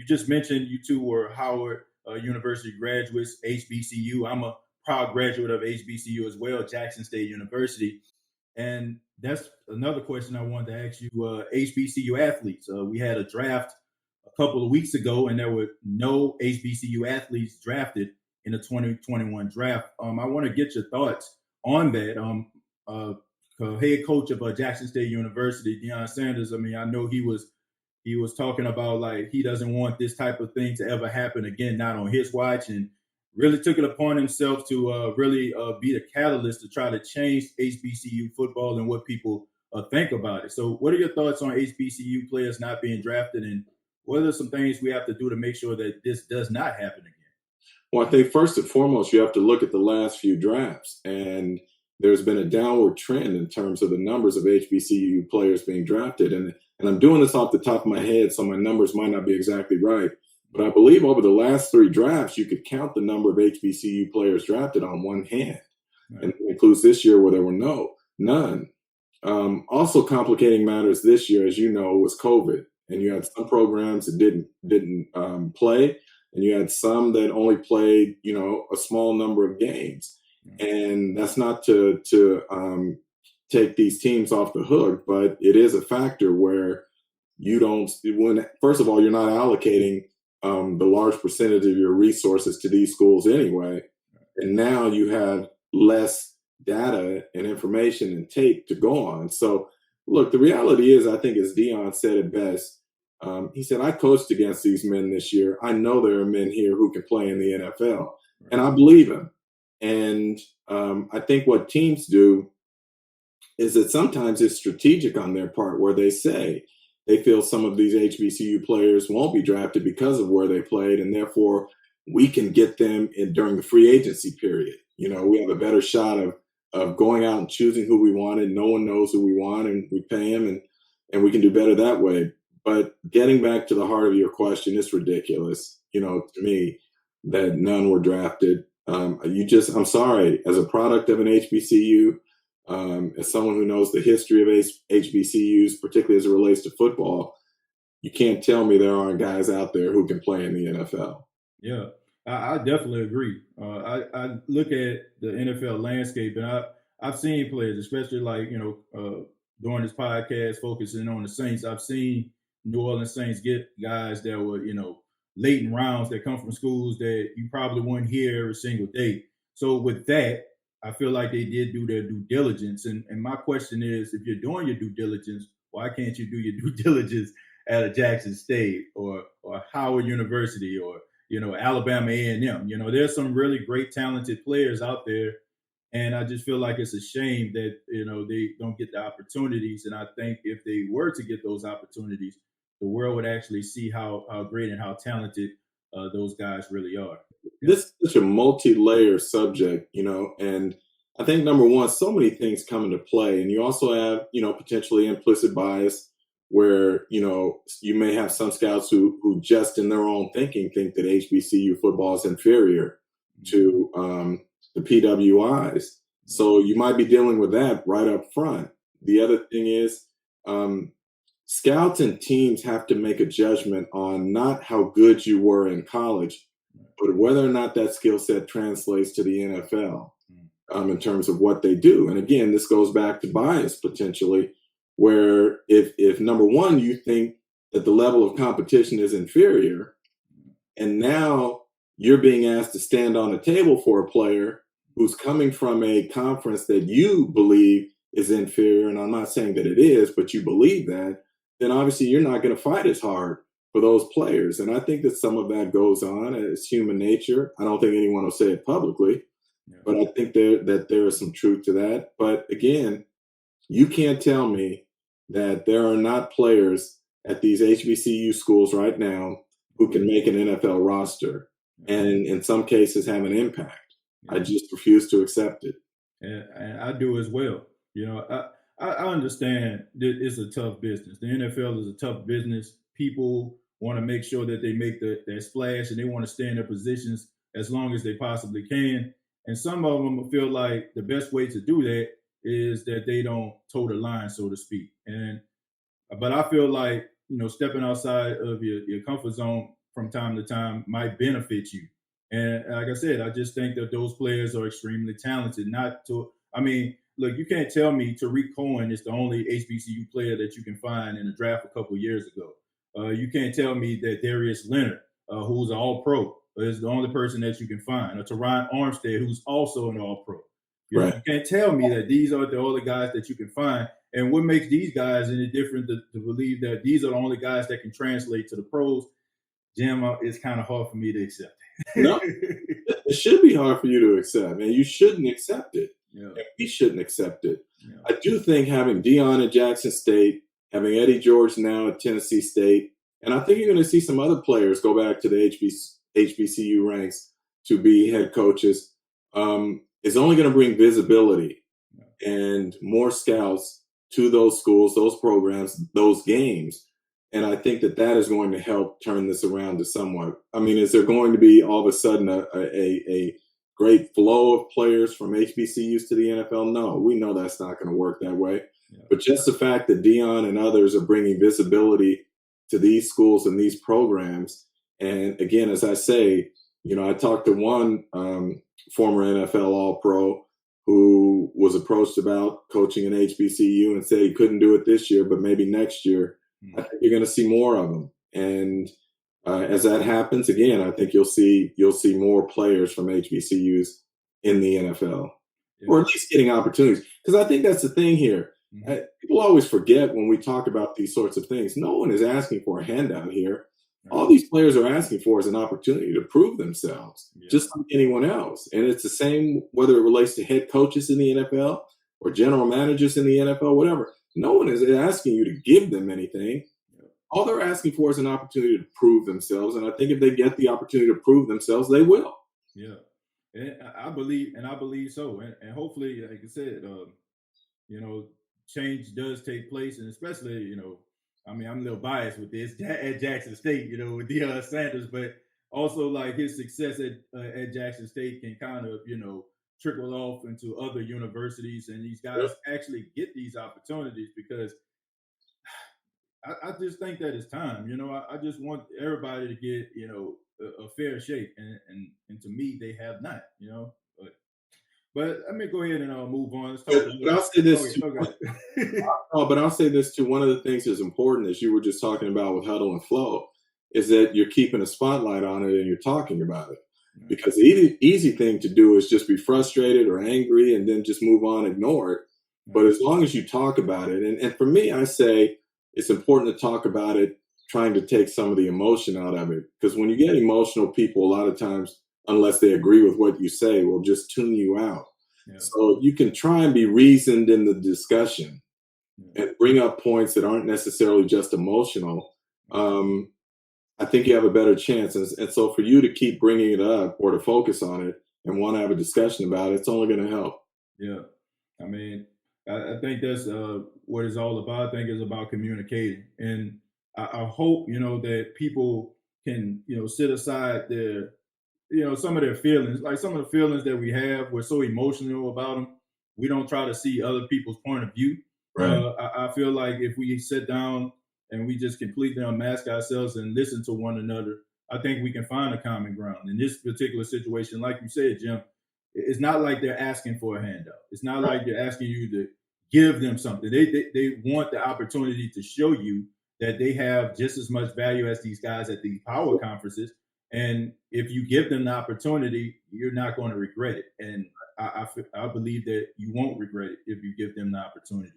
you just mentioned you two were Howard University graduates, HBCU. I'm a proud graduate of HBCU as well, Jackson State University. And that's another question I wanted to ask you. HBCU athletes. We had a draft a couple of weeks ago, and there were no HBCU athletes drafted in the 2021 draft. I want to get your thoughts on that. Head coach of Jackson State University, Deion Sanders. I mean, I know he was talking about like he doesn't want this type of thing to ever happen again, not on his watch, and really took it upon himself to really be the catalyst to try to change HBCU football and what people think about it. So what are your thoughts on HBCU players not being drafted, and what are some things we have to do to make sure that this does not happen again? Well, I think first and foremost, you have to look at the last few drafts, and there's been a downward trend in terms of the numbers of HBCU players being drafted. And I'm doing this off the top of my head, so my numbers might not be exactly right. But I believe over the last 3 drafts, you could count the number of HBCU players drafted on one hand. Right. And it includes this year where there were none. Also complicating matters this year, as you know, was COVID. And you had some programs that didn't play, and you had some that only played, a small number of games. And that's not to take these teams off the hook, but it is a factor where first of all, you're not allocating the large percentage of your resources to these schools anyway. And now you have less data and information and tape to go on. So look, the reality is, I think as Deion said it best, he said, I coached against these men this year. I know there are men here who can play in the NFL. And I believe him. And I think what teams do is that sometimes it's strategic on their part, where they say they feel some of these HBCU players won't be drafted because of where they played, and therefore we can get them during the free agency period. We have a better shot of going out and choosing who we want, and no one knows who we want, and we pay them, and we can do better that way. But getting back to the heart of your question, it's ridiculous, to me, that none were drafted. I'm sorry, as a product of an HBCU, as someone who knows the history of HBCUs, particularly as it relates to football, you can't tell me there aren't guys out there who can play in the NFL. Yeah, I definitely agree. I look at the NFL landscape, and I've seen players, especially like, during this podcast, focusing on the Saints. I've seen New Orleans Saints get guys that were, late in rounds that come from schools that you probably wouldn't hear every single day. So with that, I feel like they did do their due diligence. And my question is, if you're doing your due diligence, why can't you do your due diligence at a Jackson State or Howard University or, Alabama A&M? There's some really great talented players out there. And I just feel like it's a shame that, they don't get the opportunities. And I think if they were to get those opportunities, the world would actually see how great and how talented those guys really are. This is such a multi-layer subject, and I think number one, so many things come into play, and you also have, potentially implicit bias where, you may have some scouts who just in their own thinking think that HBCU football is inferior to the PWIs. So you might be dealing with that right up front. The other thing is, scouts and teams have to make a judgment on not how good you were in college, but whether or not that skill set translates to the NFL in terms of what they do. And again, this goes back to bias potentially, where if number one, you think that the level of competition is inferior, and now you're being asked to stand on a table for a player who's coming from a conference that you believe is inferior, and I'm not saying that it is, but you believe that, then obviously you're not going to fight as hard for those players. And I think that some of that goes on as human nature. I don't think anyone will say it publicly, but I think that there is some truth to that. But again, you can't tell me that there are not players at these HBCU schools right now who can make an NFL roster and in some cases have an impact. I just refuse to accept it. And I do as well. I understand that it's a tough business. The NFL is a tough business. People want to make sure that they make their splash, and they want to stay in their positions as long as they possibly can. And some of them feel like the best way to do that is that they don't toe the line, so to speak. But I feel like, stepping outside of your comfort zone from time to time might benefit you. And like I said, I just think that those players are extremely talented. Look, you can't tell me Tariq Cohen is the only HBCU player that you can find in the draft a couple of years ago. You can't tell me that Darius Leonard, who's an All-Pro, is the only person that you can find. Or Teron Armstead, who's also an All-Pro. You can't tell me that these are the only guys that you can find. And what makes these guys any different to believe that these are the only guys that can translate to the pros? Jim, it's kind of hard for me to accept. No, it should be hard for you to accept, and you shouldn't accept it. Yeah. And we shouldn't accept it. Yeah. I do think having Deion at Jackson State, having Eddie George now at Tennessee State, and I think you're going to see some other players go back to the HBCU ranks to be head coaches, is only going to bring visibility and more scouts to those schools, those programs, those games. And I think that is going to help turn this around to somewhat. I mean, is there going to be all of a sudden a great flow of players from HBCUs to the NFL? No, we know that's not going to work that way. Yeah. But just the fact that Deion and others are bringing visibility to these schools and these programs. And again, as I say, I talked to one former NFL All-Pro who was approached about coaching an HBCU and said he couldn't do it this year, but maybe next year. I think you're going to see more of them. And as that happens, again, I think you'll see more players from HBCUs in the NFL, or at least getting opportunities. Because I think that's the thing here. People always forget when we talk about these sorts of things. No one is asking for a handout here. All these players are asking for is an opportunity to prove themselves, just like anyone else. And it's the same whether it relates to head coaches in the NFL or general managers in the NFL, whatever. No one is asking you to give them anything. All they're asking for is an opportunity to prove themselves. And I think if they get the opportunity to prove themselves, they will. Yeah. And I believe so. And hopefully, like I said, change does take place. And especially, I'm a little biased with this at Jackson State, with Deion Sanders, but also like his success at Jackson State can kind of, trickle off into other universities, and these guys actually get these opportunities because I just think that it's time. I just want everybody to get a fair shake, and to me they have not. But let me go ahead and move on. Let's talk but I'll say this too. But I'll say this too. One of the things that's important, as you were just talking about with Huddle and Flow, is that you're keeping a spotlight on it and you're talking about it. Because the easy thing to do is just be frustrated or angry and then just move on, ignore it. But as long as you talk about it, and for me, I say it's important to talk about it, trying to take some of the emotion out of it. Because when you get emotional, people a lot of times, unless they agree with what you say, will just tune you out. Yeah. So you can try and be reasoned in the discussion and bring up points that aren't necessarily just emotional. I think you have a better chance. And so for you to keep bringing it up or to focus on it and want to have a discussion about it, it's only going to help. Yeah. I mean, I think that's what it's all about. I think it's about communicating. And I hope, that people can, set aside their, some of their feelings. Like some of the feelings that we have, we're so emotional about them. We don't try to see other people's point of view. Right. I feel like if we sit down and we just completely unmask ourselves and listen to one another, I think we can find a common ground. In this particular situation, like you said, Jim, it's not like they're asking for a handout. It's not like they're asking you to give them something. They want the opportunity to show you that they have just as much value as these guys at these power conferences. And if you give them the opportunity, you're not going to regret it. And I believe that you won't regret it if you give them the opportunity.